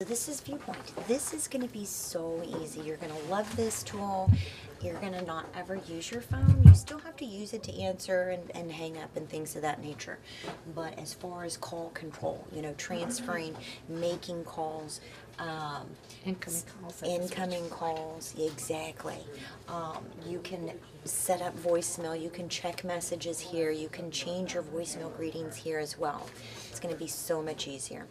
this is Viewpoint. This is going to be so easy. You're going to love this tool. You're going to not ever use your phone. You still have to use it to answer and hang up and things of that nature. But as far as call control, you know, transferring, making calls, incoming calls, exactly. You can set up voicemail. You can check messages here. You can change your voicemail greetings here as well. It's going to be so much easier.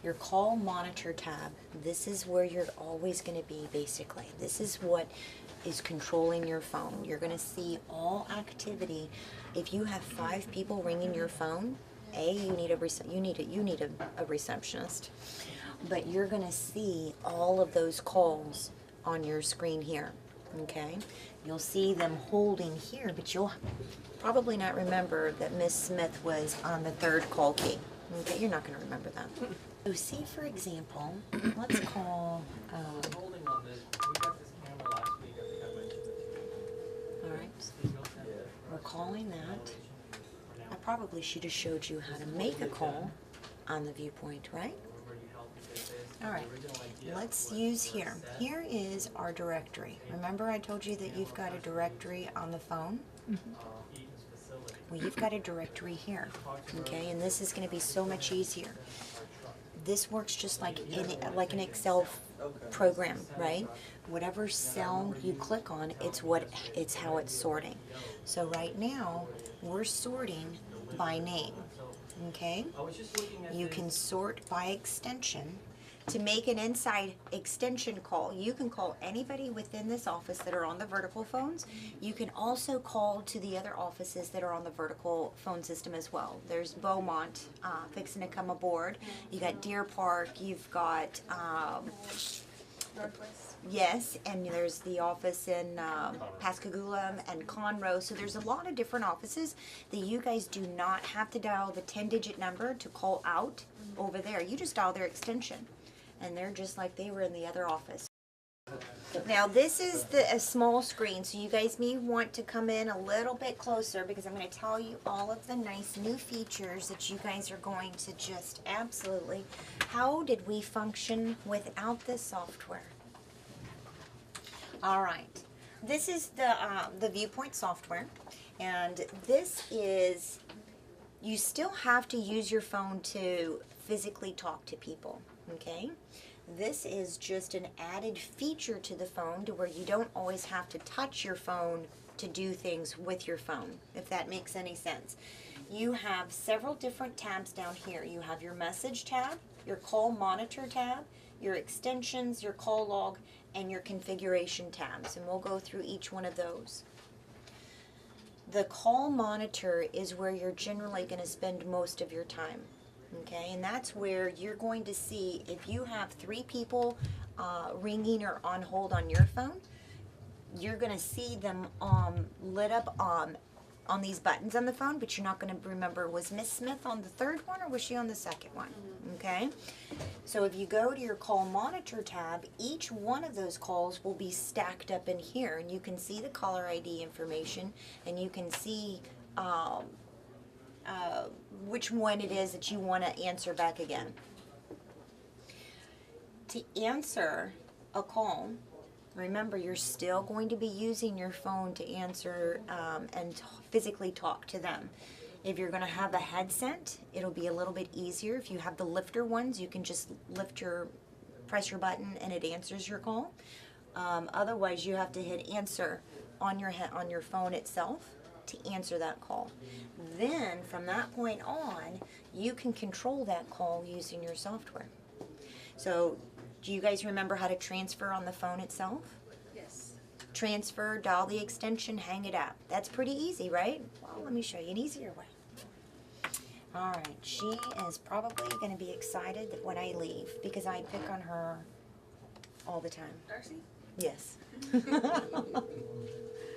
Your call monitor tab, this is where you're always going to be basically. This is what is controlling your phone. You're going to see all activity. If you have 5 people ringing your phone, you need a receptionist. But you're going to see all of those calls on your screen here. Okay? You'll see them holding here, but you'll probably not remember that Miss Smith was on the 3rd call key. Okay, you're not going to remember that. So see, for example, let's call, Holding on this, we got this camera last week, I think I mentioned it to you. all right, we're calling that. I probably should have showed you how to make a call on the Viewpoint, right? All right, let's use here. Here is our directory. Remember I told you that you've got a directory on the phone? Well, you've got a directory here, okay? And this is going to be so much easier. This works just like an Excel program, right? Whatever cell you click on, it's how it's sorting. So right now, we're sorting by name, okay? You can sort by extension. To make an inside extension call, you can call anybody within this office that are on the vertical phones. You can also call to the other offices that are on the vertical phone system as well. There's Beaumont fixing to come aboard. You got Deer Park. You've got Northwest. yes, and there's the office in Pascagoula and Conroe. So there's a lot of different offices that you guys do not have to dial the 10-digit number to call out over there. You just dial their extension. And they're just like they were in the other office. Now this is a small screen, so you guys may want to come in a little bit closer because I'm going to tell you all of the nice new features that you guys are going to just absolutely. How did we function without this software? All right, this is the Viewpoint software, and this is, you still have to use your phone to physically talk to people. Okay, this is just an added feature to the phone to where you don't always have to touch your phone to do things with your phone, if that makes any sense. You have several different tabs down here. You have your message tab, your call monitor tab, your extensions, your call log, and your configuration tabs, and we'll go through each one of those. The call monitor is where you're generally going to spend most of your time. Okay, and that's where you're going to see if you have 3 people ringing or on hold on your phone, you're going to see them lit up on these buttons on the phone, but you're not going to remember, was Miss Smith on the 3rd one or was she on the 2nd one? Okay, so if you go to your call monitor tab, each one of those calls will be stacked up in here, and you can see the caller ID information, and you can see which one it is that you want to answer back again. To answer a call, remember you're still going to be using your phone to answer and physically talk to them. If you're going to have a headset, it'll be a little bit easier. If you have the lifter ones, you can just press your button and it answers your call. Otherwise, you have to hit answer on your phone itself to answer that call. Then from that point on, you can control that call using your software. So do you guys remember how to transfer on the phone itself? Yes. Transfer, dial the extension, hang it up. That's pretty easy, right? Well, let me show you an easier way. All right, she is probably going to be excited that when I leave because I pick on her all the time. Darcy? Yes.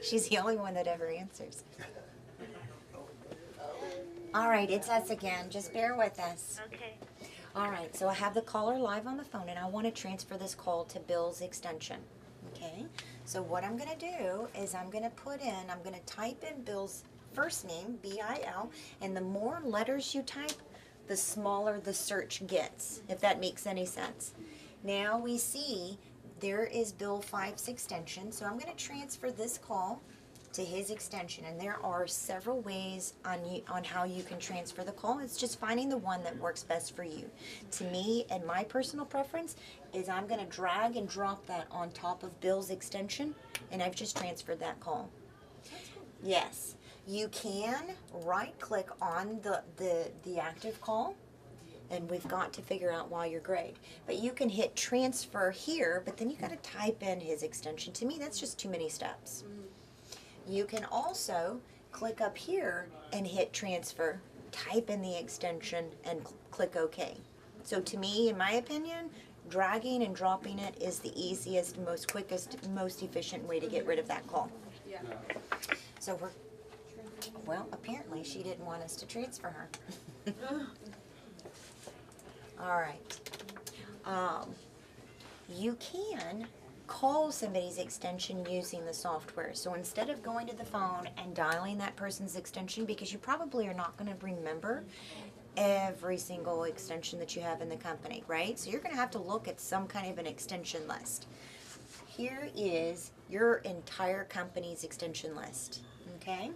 She's the only one that ever answers. All right, it's us again. Just bear with us. Okay. All right, so I have the caller live on the phone, and I want to transfer this call to Bill's extension. Okay, so what I'm going to do is I'm going to type in Bill's first name, B-I-L, and the more letters you type, the smaller the search gets, if that makes any sense. Now we see there is Bill 5's extension, so I'm going to transfer this call to his extension, and there are several ways on how you can transfer the call. It's just finding the one that works best for you. To me, and my personal preference, is I'm going to drag and drop that on top of Bill's extension, and I've just transferred that call. Yes, you can right-click on the active call, and we've got to figure out while you're great. But you can hit transfer here, but then you got to type in his extension. To me, that's just too many steps. You can also click up here and hit transfer, type in the extension, and click OK. So to me, in my opinion, dragging and dropping it is the easiest, most quickest, most efficient way to get rid of that call. Yeah. So well, apparently she didn't want us to transfer her. All right. You can call somebody's extension using the software. So instead of going to the phone and dialing that person's extension, because you probably are not going to remember every single extension that you have in the company, right? So you're going to have to look at some kind of an extension list. Here is your entire company's extension list, okay?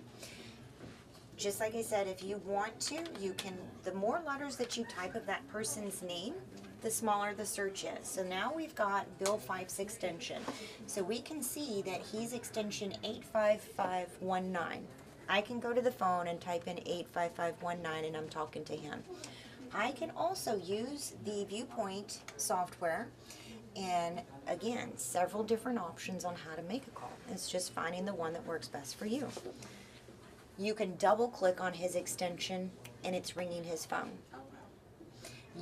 Just like I said, if you want to, you can, the more letters that you type of that person's name, the smaller the search is. So now we've got Bill 5's extension. So we can see that he's extension 85519. I can go to the phone and type in 85519 and I'm talking to him. I can also use the Viewpoint software, and again, several different options on how to make a call. It's just finding the one that works best for you. You can double click on his extension and it's ringing his phone.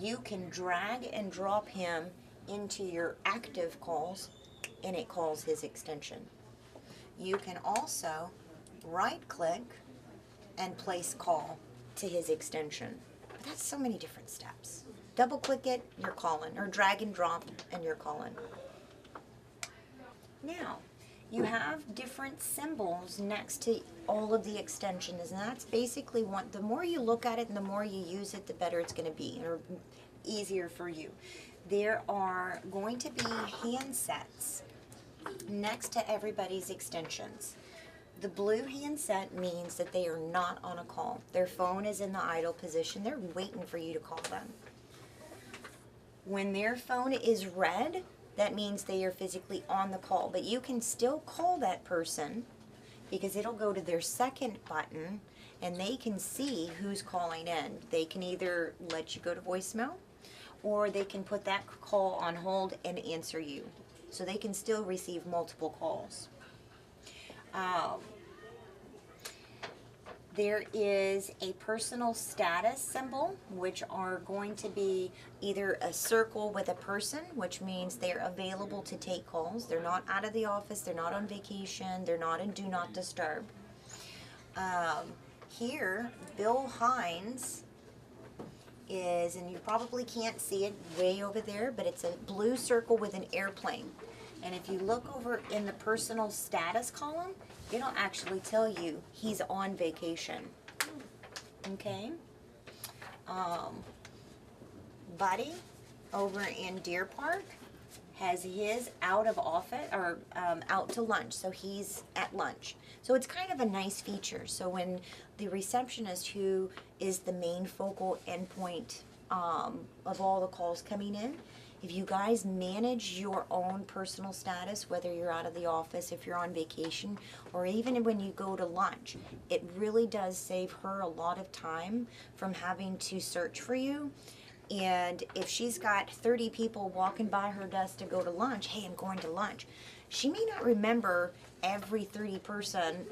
You can drag and drop him into your active calls and it calls his extension. You can also right click and place call to his extension. That's so many different steps. Double click it, you're calling, or drag and drop and you're calling. Now, you have different symbols next to all of the extensions, and that's basically the more you look at it and the more you use it, the better it's going to be, or easier for you. There are going to be handsets next to everybody's extensions. The blue handset means that they are not on a call. Their phone is in the idle position. They're waiting for you to call them. When their phone is red, that means they are physically on the call, but you can still call that person because it'll go to their second button and they can see who's calling in. They can either let you go to voicemail or they can put that call on hold and answer you. So they can still receive multiple calls. There is a personal status symbol, which are going to be either a circle with a person, which means they're available to take calls. They're not out of the office, they're not on vacation, they're not in do not disturb. Here, Bill Hines is, and you probably can't see it way over there, but it's a blue circle with an airplane. And if you look over in the personal status column, it'll actually tell you he's on vacation. Okay? Buddy over in Deer Park has his out of office, or out to lunch, so he's at lunch. So it's kind of a nice feature. So when the receptionist, who is the main focal endpoint of all the calls coming in, if you guys manage your own personal status, whether you're out of the office, if you're on vacation, or even when you go to lunch, it really does save her a lot of time from having to search for you. And if she's got 30 people walking by her desk to go to lunch, hey, I'm going to lunch, she may not remember every 30 person,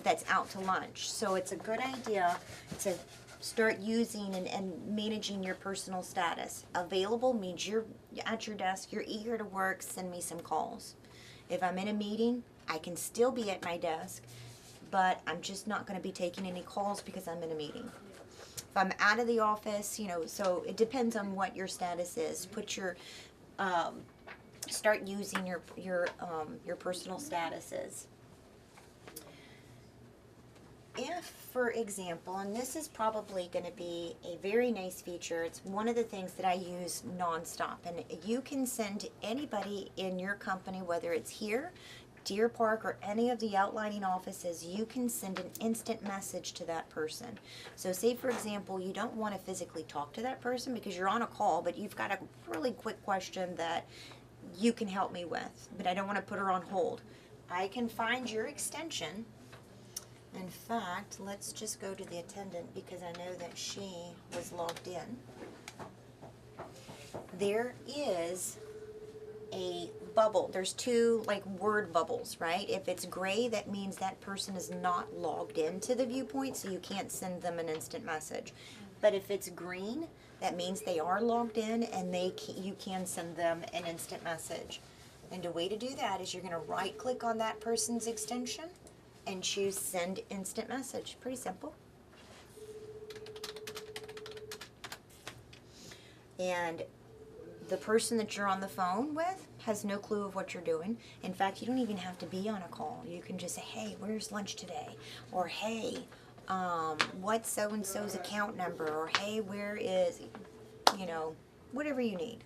that's out to lunch. So it's a good idea to start using and managing your personal status. Available means you're at your desk, you're eager to work, send me some calls. If I'm in a meeting, I can still be at my desk, but I'm just not going to be taking any calls because I'm in a meeting. If I'm out of the office, so it depends on what your status is. Put your, start using your personal statuses. if, for example, and this is probably going to be a very nice feature, it's one of the things that I use nonstop, and you can send anybody in your company, whether it's here, Deer Park, or any of the outlining offices, you can send an instant message to that person. So say, for example, you don't want to physically talk to that person because you're on a call, but you've got a really quick question that you can help me with, but I don't want to put her on hold. I can find your extension. In fact, let's just go to the attendant because I know that she was logged in. There is a bubble. There's two like word bubbles, right? If it's gray, that means that person is not logged into the viewpoint, so you can't send them an instant message. But if it's green, that means they are logged in and you can send them an instant message. And the way to do that is you're going to right click on that person's extension and choose send instant message. Pretty simple. And the person that you're on the phone with has no clue of what you're doing. In fact, you don't even have to be on a call. You can just say, hey, where's lunch today? Or hey, what's so-and-so's account number? Or hey, where is, you know, whatever you need.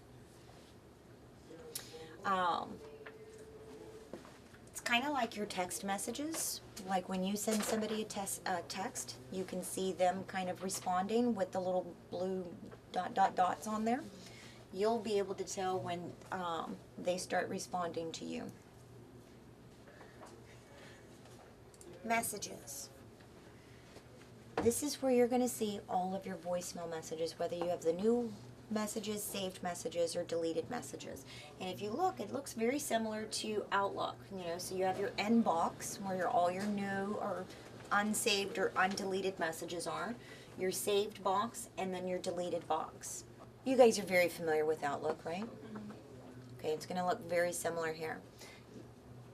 It's kind of like your text messages. Like when you send somebody a text, you can see them kind of responding with the little blue dots on there. You'll be able to tell when they start responding to you. Messages. This is where you're going to see all of your voicemail messages, whether you have the new messages, saved messages, or deleted messages. And if you look, it looks very similar to Outlook. You know, so you have your inbox where all your new or unsaved or undeleted messages are, your saved box, and then your deleted box. You guys are very familiar with Outlook, right? Okay, it's going to look very similar here.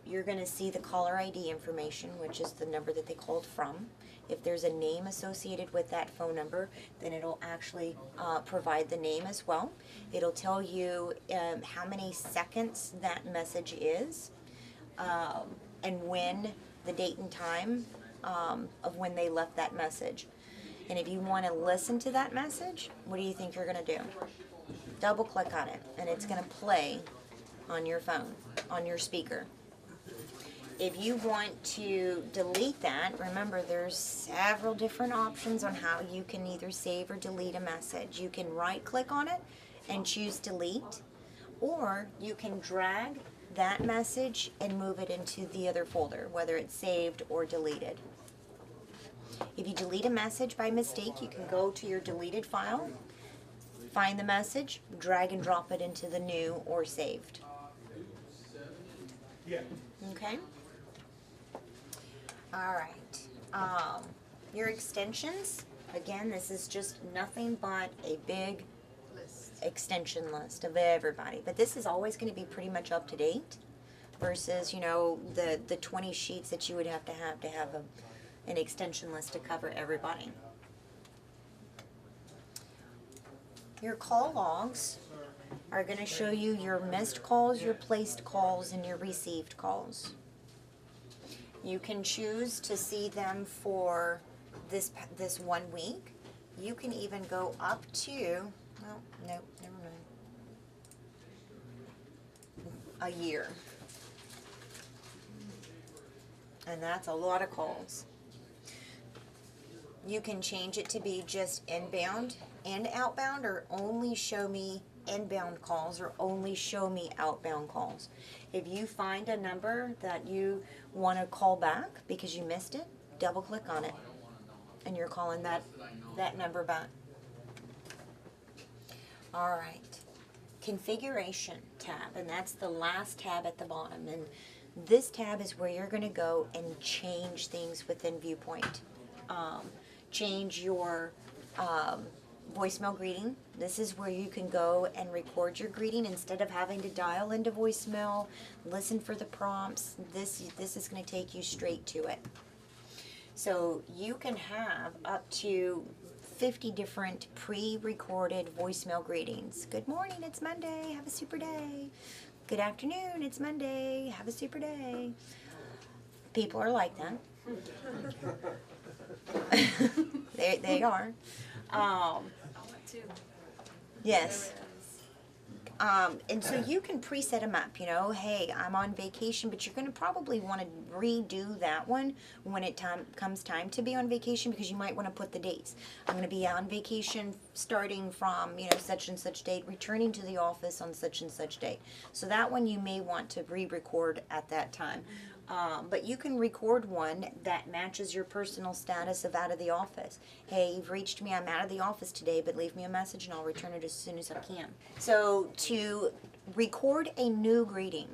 You're going to see the caller ID information, which is the number that they called from. If there's a name associated with that phone number, then it'll actually provide the name as well. It'll tell you how many seconds that message is, and when, the date and time of when they left that message. And if you want to listen to that message, what do you think you're going to do? Double click on it, and it's going to play on your phone, on your speaker. If you want to delete that, remember there's several different options on how you can either save or delete a message. You can right click on it and choose delete, or you can drag that message and move it into the other folder, whether it's saved or deleted. If you delete a message by mistake, you can go to your deleted file, find the message, drag and drop it into the new or saved. Okay? Alright. Your extensions, again, this is just nothing but a big extension list of everybody. But this is always going to be pretty much up to date versus, you know, the 20 sheets that you would have an extension list to cover everybody. Your call logs are going to show you your missed calls, your placed calls, and your received calls. You can choose to see them for this 1 week. You can even go up to, well, no, never mind, a year. And that's a lot of calls. You can change it to be just inbound and outbound, or only show me inbound calls or only show me outbound calls. If you find a number that you want to call back because you missed it, double click on it and you're calling that number back. Alright, configuration tab, and that's the last tab at the bottom, and this tab is where you're going to go and change things within Viewpoint. Change your voicemail greeting. This is where you can go and record your greeting instead of having to dial into voicemail, listen for the prompts. This is going to take you straight to it. So you can have up to 50 different pre-recorded voicemail greetings. Good morning, it's Monday, have a super day. Good afternoon, it's Monday, have a super day. People are like that. They are. I want to. Yes. And so you can preset them up, you know, hey, I'm on vacation, but you're going to probably want to redo that one when it comes time to be on vacation, because you might want to put the dates. I'm going to be on vacation starting from, you know, such and such date, returning to the office on such and such date. So that one you may want to re-record at that time. But you can record one that matches your personal status of out of the office. Hey, you've reached me, I'm out of the office today, but leave me a message and I'll return it as soon as I can. So to record a new greeting,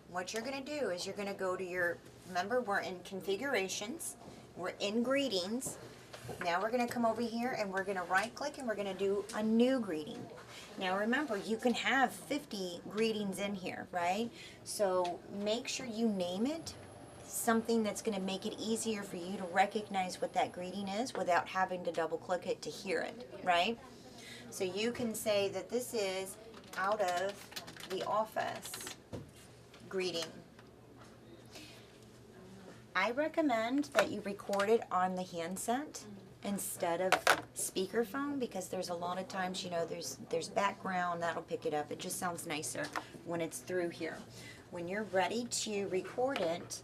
what you're going to do is you're going to go to your, remember we're in configurations, we're in greetings. Now we're going to come over here and we're going to right click and we're going to do a new greeting. Now remember, you can have 50 greetings in here, right? So make sure you name it something that's going to make it easier for you to recognize what that greeting is without having to double click it to hear it, right? So you can say that this is out of the office greeting. I recommend that you record it on the handset instead of speakerphone, because there's a lot of times, you know, there's background that'll pick it up. It just sounds nicer when it's through here. When you're ready to record it,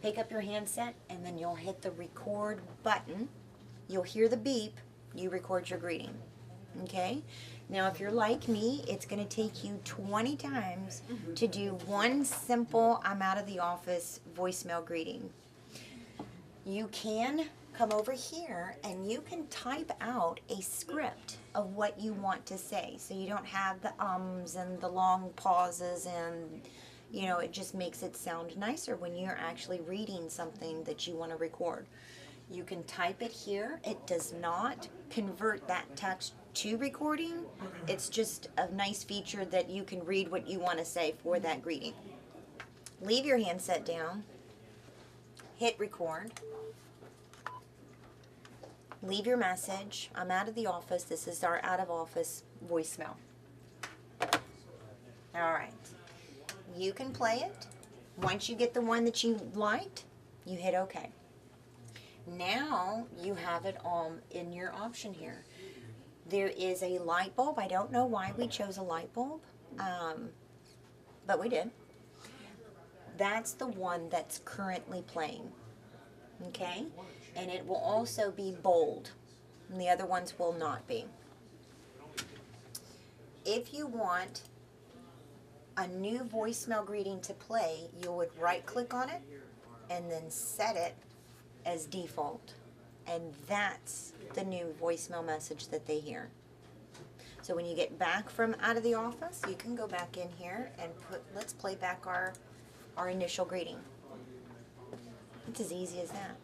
pick up your handset and then you'll hit the record button. You'll hear the beep, you record your greeting. Okay? Now if you're like me, it's going to take you 20 times to do one simple I'm out of the office voicemail greeting. You can come over here and you can type out a script of what you want to say, so you don't have the ums and the long pauses, and you know, it just makes it sound nicer when you're actually reading something that you want to record. You can type it here. It does not convert that text to recording. It's just a nice feature that you can read what you want to say for that greeting. Leave your handset down, hit record. Leave your message. I'm out of the office. This is our out of office voicemail. All right. You can play it. Once you get the one that you liked, you hit OK. Now you have it all in your option here. There is a light bulb. I don't know why we chose a light bulb, but we did. That's the one that's currently playing. Okay? And it will also be bold, and the other ones will not be. If you want a new voicemail greeting to play, you would right click on it and then set it as default, and that's the new voicemail message that they hear. So when you get back from out of the office, you can go back in here and let's play back our initial greeting. It's as easy as that.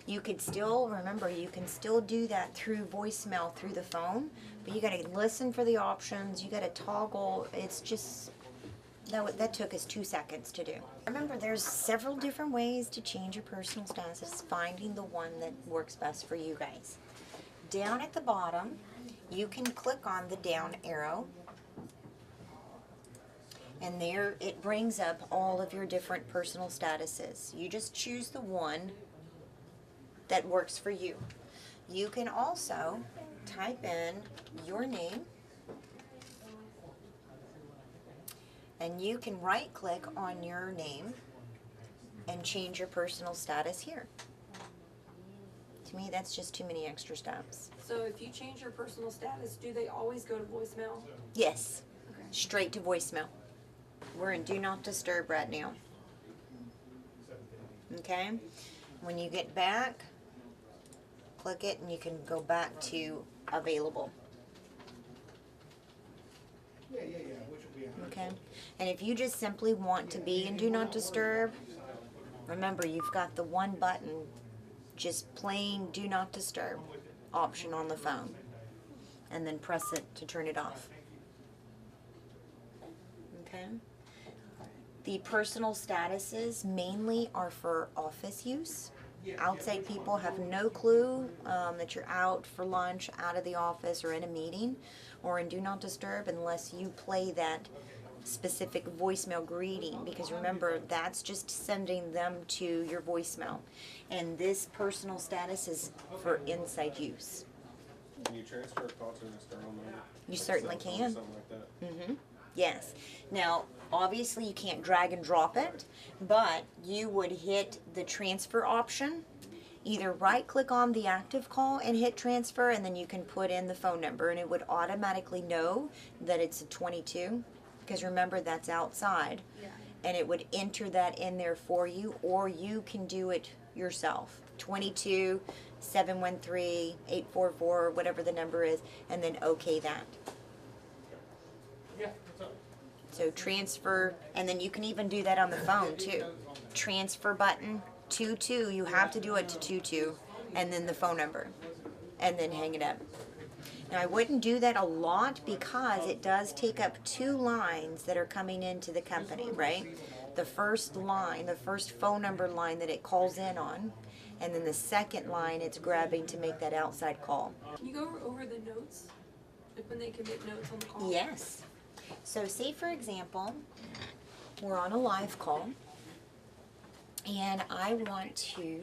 You could still, remember, you can still do that through voicemail through the phone, but you got to listen for the options, you got to toggle. It's just, that took us 2 seconds to do. Remember, there's several different ways to change your personal status. It's finding the one that works best for you guys. Down at the bottom, you can click on the down arrow, and there it brings up all of your different personal statuses. You just choose the one that works for you. You can also type in your name, and you can right click on your name and change your personal status here. To me, that's just too many extra steps. So if you change your personal status, do they always go to voicemail? Yes, Okay. straight to voicemail. We're in Do Not Disturb right now. Okay? When you get back, click it and you can go back to available. Okay? And if you just simply want to be in Do Not Disturb, remember you've got the one button, just plain Do Not Disturb option on the phone, and then press it to turn it off. Okay? The personal statuses mainly are for office use. Outside people have no clue that you're out for lunch, out of the office, or in a meeting, or in Do Not Disturb unless you play that specific voicemail greeting, because remember, that's just sending them to your voicemail. And this personal status is for inside use. Can you transfer a call to an external number? You certainly Cell phone, can. something like that? Mm-hmm. Yes. Now, obviously, you can't drag and drop it, but you would hit the transfer option. Either right-click on the active call and hit transfer, and then you can put in the phone number, and it would automatically know that it's a 22, because remember, that's outside. Yeah. And it would enter that in there for you, or you can do it yourself. 22 713 844, whatever the number is, and then okay that. Yeah, what's up? So transfer, and then you can even do that on the phone too. Transfer button, 22, you have to do it to 22, and then the phone number, and then hang it up. Now I wouldn't do that a lot because it does take up 2 lines that are coming into the company, right? The first line, the first phone number line that it calls in on, and then the second line it's grabbing to make that outside call. Can you go over the notes? Like when they can make notes on the call? Yes. So say for example, we're on a live call and I want to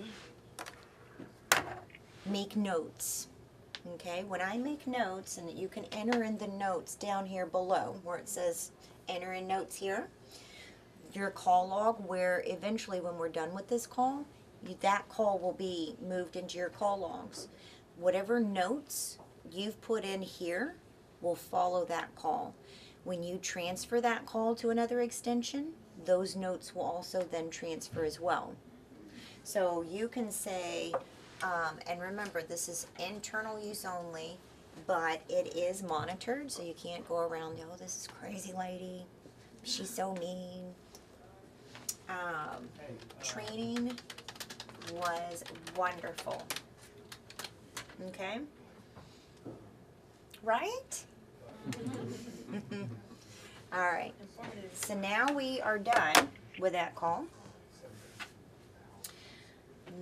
make notes. Okay, when I make notes, and you can enter in the notes down here below where it says enter in notes here, your call log, where eventually when we're done with this call, that call will be moved into your call logs. Whatever notes you've put in here will follow that call. When you transfer that call to another extension, those notes will also then transfer as well. So you can say, and remember this is internal use only, but it is monitored, so you can't go around, oh, this is crazy lady, she's so mean. Training was wonderful. Okay? Right? All right. So now we are done with that call.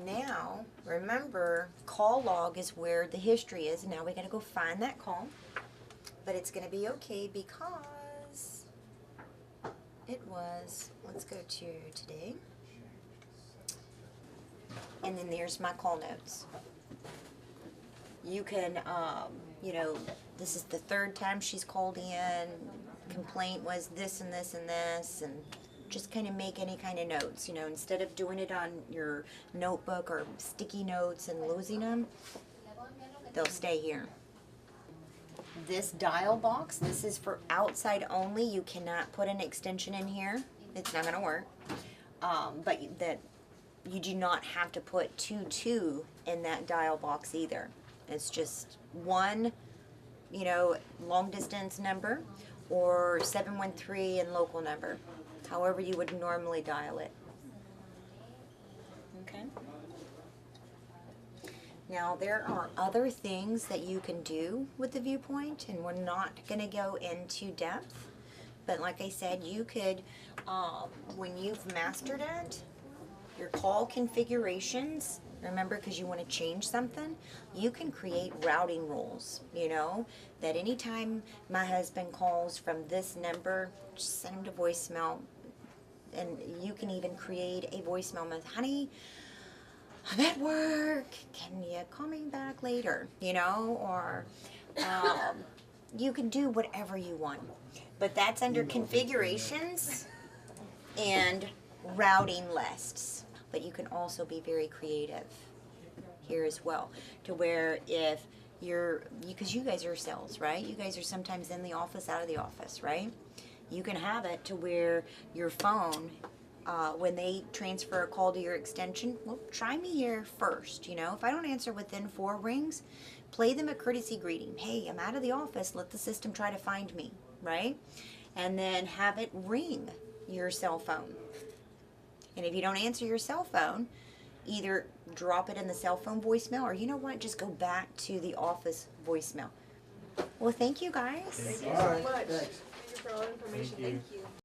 Now, remember, call log is where the history is. Now we got to go find that call. But it's going to be okay because it was, let's go to today. And then there's my call notes. You can, you know, this is the 3rd time she's called in. Complaint was this and this and this, and just kind of make any kind of notes. You know, instead of doing it on your notebook or sticky notes and losing them, they'll stay here. This dial box, this is for outside only. You cannot put an extension in here. It's not going to work. But you do not have to put 22 in that dial box either. It's just one, you know, long distance number or 713 and local number, however you would normally dial it. Okay. Now there are other things that you can do with the Viewpoint, and we're not going to go into depth, but like I said, you could, when you've mastered it, your call configurations, remember, because you want to change something, you can create routing rules, you know, that anytime my husband calls from this number, just send him to voicemail. And you can even create a voicemail with, honey, I'm at work, can you call me back later, you know, or you can do whatever you want. But that's under configurations and routing lists. But you can also be very creative here as well, to where if you're, because you guys are sales, right? You guys are sometimes in the office, out of the office, right? You can have it to where your phone, when they transfer a call to your extension, well, try me here first, you know? If I don't answer within 4 rings, play them a courtesy greeting. Hey, I'm out of the office, let the system try to find me, right? And then have it ring your cell phone. And if you don't answer your cell phone, either drop it in the cell phone voicemail, or you know what, just go back to the office voicemail. Well, thank you guys. Thank you so much. Thank you for all the information. Thank you.